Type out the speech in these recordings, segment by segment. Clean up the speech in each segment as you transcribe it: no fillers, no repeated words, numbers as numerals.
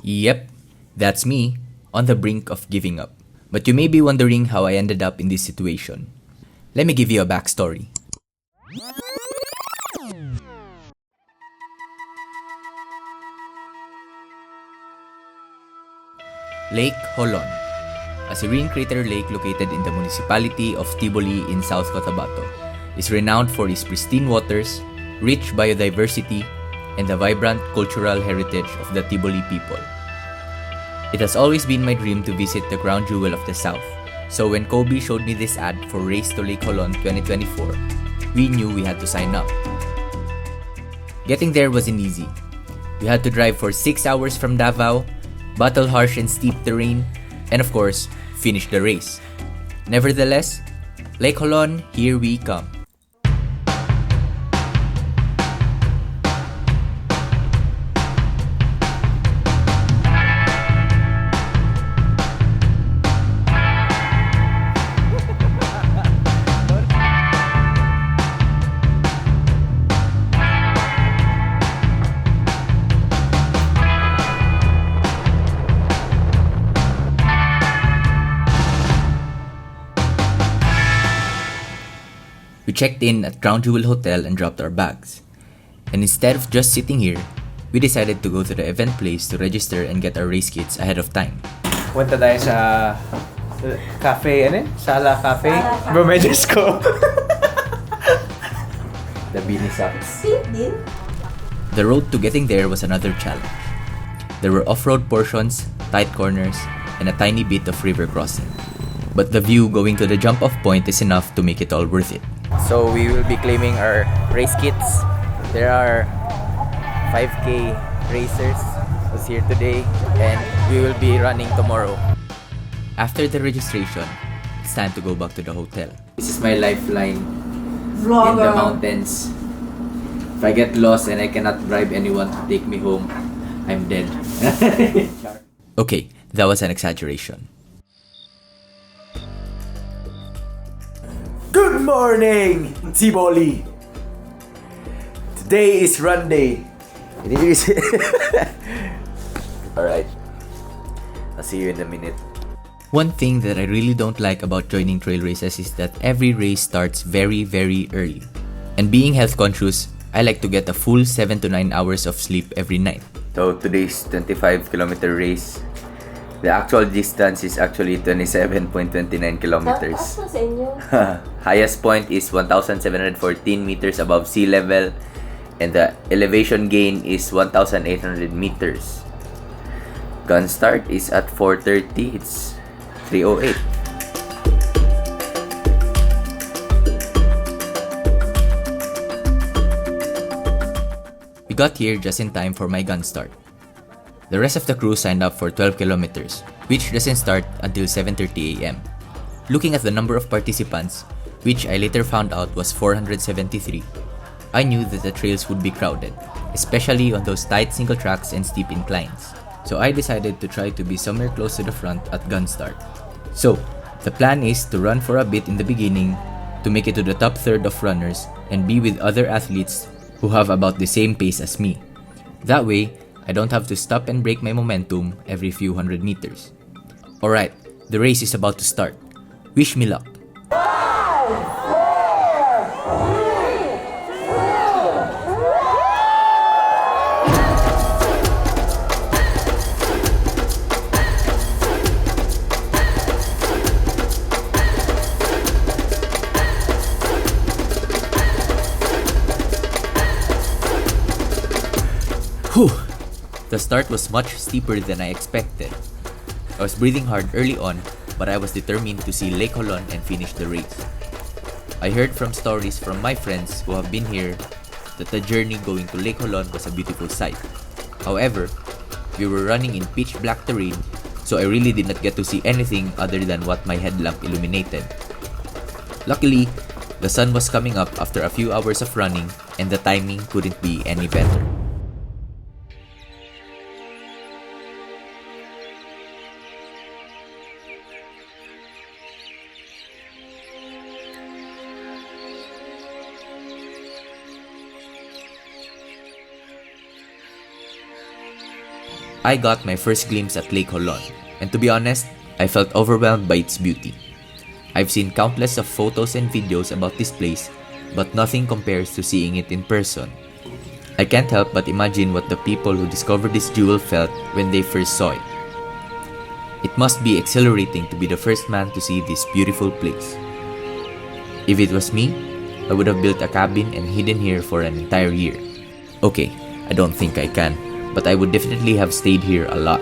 Yep, that's me, on the brink of giving up. But you may be wondering how I ended up in this situation. Let me give you a backstory. Lake Holon, a serene crater lake located in the municipality of Tiboli in South Cotabato, is renowned for its pristine waters, rich biodiversity, and the vibrant cultural heritage of the Tiboli people. It has always been my dream to visit the crown jewel of the South, so when Kobe showed me this ad for Race to Lake Holon 2024, we knew we had to sign up. Getting there wasn't easy. We had to drive for 6 hours from Davao, battle harsh and steep terrain, and of course, finish the race. Nevertheless, Lake Holon, here we come. We checked in at Crown Jewel Hotel and dropped our bags. And instead of just sitting here, we decided to go to the event place to register and get our race kits ahead of time. Punta tayo sa cafe, Sala Cafe. Bumedyos ko. The beanie socks. The road to getting there was another challenge. There were off-road portions, tight corners, and a tiny bit of river crossing. But the view going to the jump-off point is enough to make it all worth it. So we will be claiming our race kits. There are 5K racers who's here today and we will be running tomorrow. After the registration, it's time to go back to the hotel. This is my lifeline in the mountains. If I get lost and I cannot bribe anyone to take me home, I'm dead. Okay, that was an exaggeration. Good morning, Tiboli! Today is run day. It is. Alright. I'll see you in a minute. One thing that I really don't like about joining trail races is that every race starts very, very early. And being health conscious, I like to get a full 7 to 9 hours of sleep every night. So today's 25-kilometer race, the actual distance is actually 27.29 kilometers. Highest point is 1,714 meters above sea level and the elevation gain is 1,800 meters. Gun start is at 4:30, it's 3:08. We got here just in time for my gun start. The rest of the crew signed up for 12 kilometers, which doesn't start until 7:30 a.m. Looking at the number of participants, which I later found out was 473, I knew that the trails would be crowded, especially on those tight single tracks and steep inclines. So I decided to try to be somewhere close to the front at gun start. So, the plan is to run for a bit in the beginning to make it to the top third of runners and be with other athletes who have about the same pace as me. That way, I don't have to stop and break my momentum every few hundred meters. Alright, the race is about to start. Wish me luck. Whew! The start was much steeper than I expected. I was breathing hard early on, but I was determined to see Lake Holon and finish the race. I heard from stories from my friends who have been here that the journey going to Lake Holon was a beautiful sight. However, we were running in pitch black terrain, so I really did not get to see anything other than what my headlamp illuminated. Luckily, the sun was coming up after a few hours of running and the timing couldn't be any better. I got my first glimpse at Lake Holon, and to be honest, I felt overwhelmed by its beauty. I've seen countless of photos and videos about this place, but nothing compares to seeing it in person. I can't help but imagine what the people who discovered this jewel felt when they first saw it. It must be exhilarating to be the first man to see this beautiful place. If it was me, I would have built a cabin and hidden here for an entire year. Okay, I don't think I can, but I would definitely have stayed here a lot.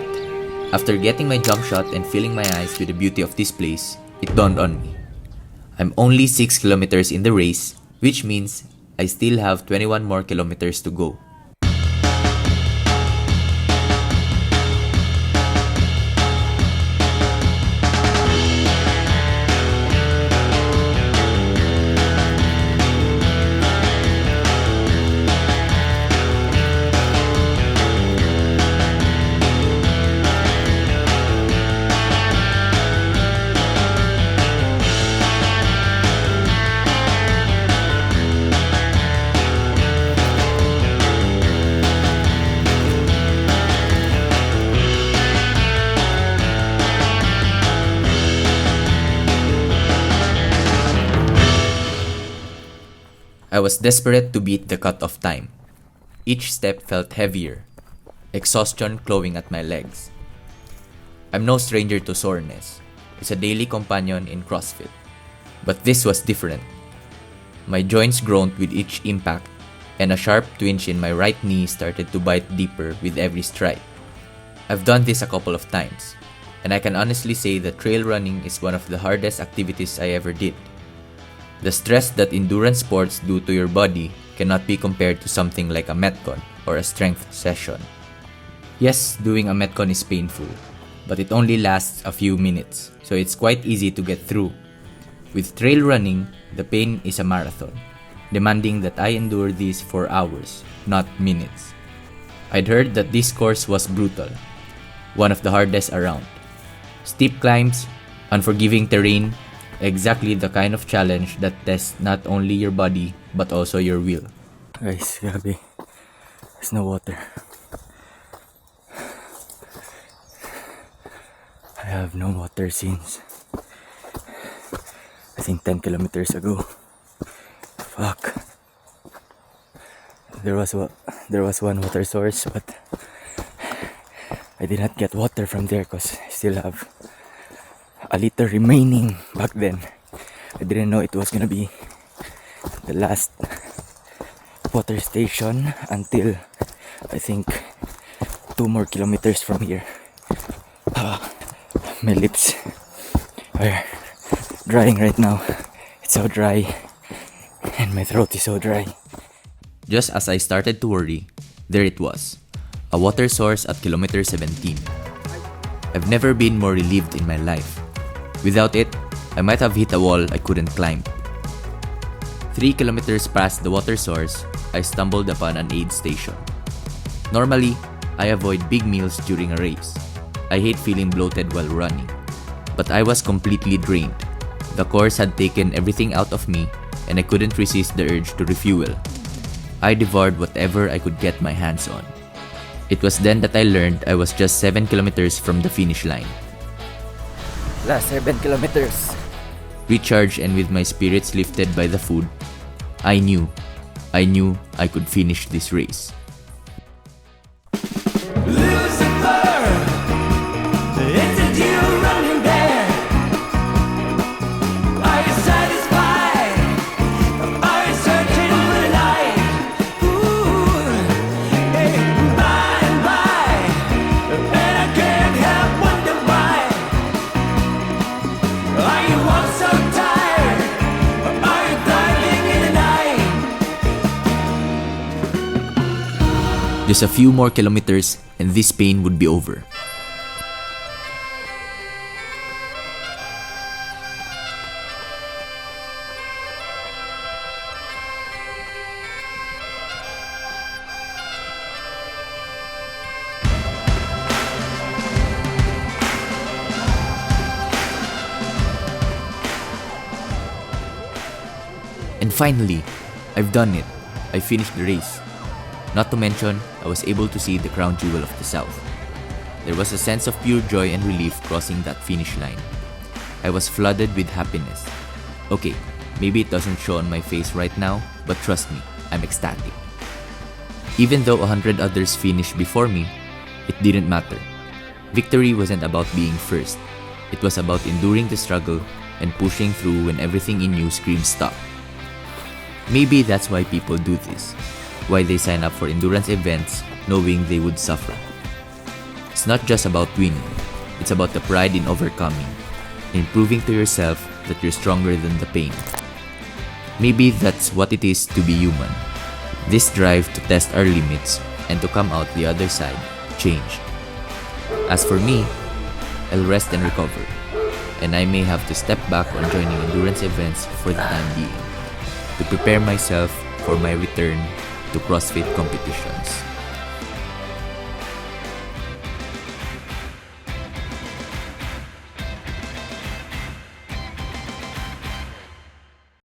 After getting my jump shot and filling my eyes with the beauty of this place, it dawned on me. I'm only 6 kilometers in the race, which means I still have 21 more kilometers to go. I was desperate to beat the cut-off time. Each step felt heavier, exhaustion clawing at my legs. I'm no stranger to soreness. It's a daily companion in CrossFit. But this was different. My joints groaned with each impact, and a sharp twinge in my right knee started to bite deeper with every stride. I've done this a couple of times, and I can honestly say that trail running is one of the hardest activities I ever did. The stress that endurance sports do to your body cannot be compared to something like a metcon or a strength session. Yes, doing a metcon is painful, but it only lasts a few minutes, so it's quite easy to get through. With trail running, the pain is a marathon, demanding that I endure this for hours, not minutes. I'd heard that this course was brutal, one of the hardest around. Steep climbs, unforgiving terrain, exactly the kind of challenge that tests not only your body but also your will. Guys, grabe. There's no water. I have no water since I think 10 kilometers ago. Fuck. There was one water source, but I did not get water from there because I still have a liter remaining back then. I didn't know it was gonna be the last water station until I think 2 more kilometers from here. My lips are drying right now. It's so dry and my throat is so dry. Just as I started to worry, there it was, a water source at kilometer 17. I've never been more relieved in my life. Without it, I might have hit a wall I couldn't climb. 3 kilometers past the water source, I stumbled upon an aid station. Normally, I avoid big meals during a race. I hate feeling bloated while running. But I was completely drained. The course had taken everything out of me, and I couldn't resist the urge to refuel. I devoured whatever I could get my hands on. It was then that I learned I was just 7 kilometers from the finish line. Last 7 kilometers. Recharged and with my spirits lifted by the food, I knew I could finish this race. Just a few more kilometers and this pain would be over. And finally, I've done it. I finished the race. Not to mention, I was able to see the crown jewel of the South. There was a sense of pure joy and relief crossing that finish line. I was flooded with happiness. Okay, maybe it doesn't show on my face right now, but trust me, I'm ecstatic. Even though 100 others finished before me, it didn't matter. Victory wasn't about being first. It was about enduring the struggle and pushing through when everything in you screamed stop. Maybe that's why people do this, why they sign up for endurance events knowing they would suffer. It's not just about winning, it's about the pride in overcoming, in proving to yourself that you're stronger than the pain. Maybe that's what it is to be human. This drive to test our limits and to come out the other side changed. As for me, I'll rest and recover, and I may have to step back on joining endurance events for the time being, to prepare myself for my return to CrossFit competitions.